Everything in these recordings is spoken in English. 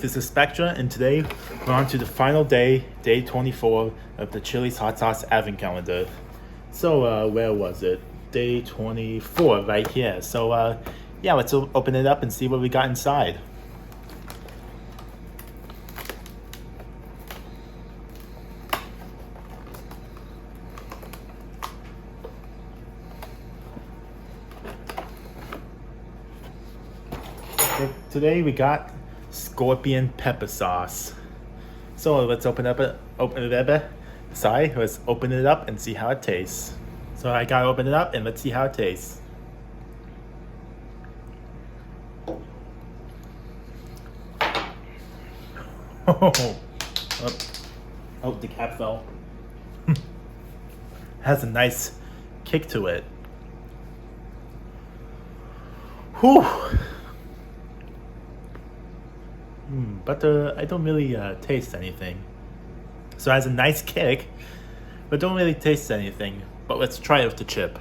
this is Spectra, and today we're on to the final day, day 24 of the Chili's Hot Sauce Advent Calendar. So, where was it? Day 24, right here. So, yeah, let's open it up and see what we got inside. Today we got scorpion pepper sauce. So let's open it up and see how it tastes. So I gotta open it up and let's see how it tastes. Oh, the cap fell. Has a nice kick to it. Whew. But I don't really taste anything. So it has a nice kick, but don't really taste anything. But let's try it with the chip.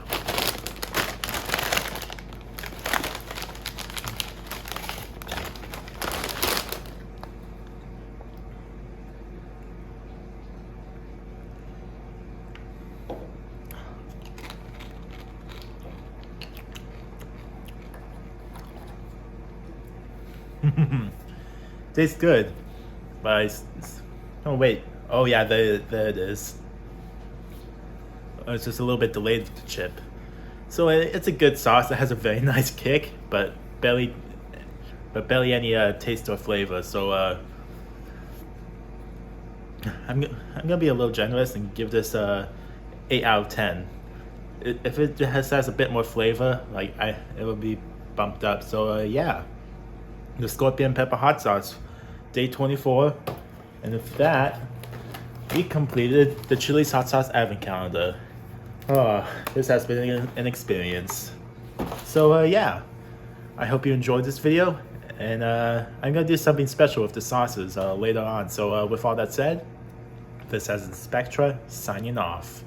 Tastes good, but oh wait, oh yeah, there it is. It's just a little bit delayed with the chip. So it's a good sauce. It has a very nice kick, but barely any taste or flavor. So I'm gonna be a little generous and give this 8 out of 10. If it has a bit more flavor, like it will be bumped up. So yeah. The scorpion pepper hot sauce, day 24, and with that, we completed the Chili's Hot Sauce Advent Calendar. Oh, this has been an experience. So yeah, I hope you enjoyed this video, and I'm gonna do something special with the sauces later on. So with all that said, this has been Spectra signing off.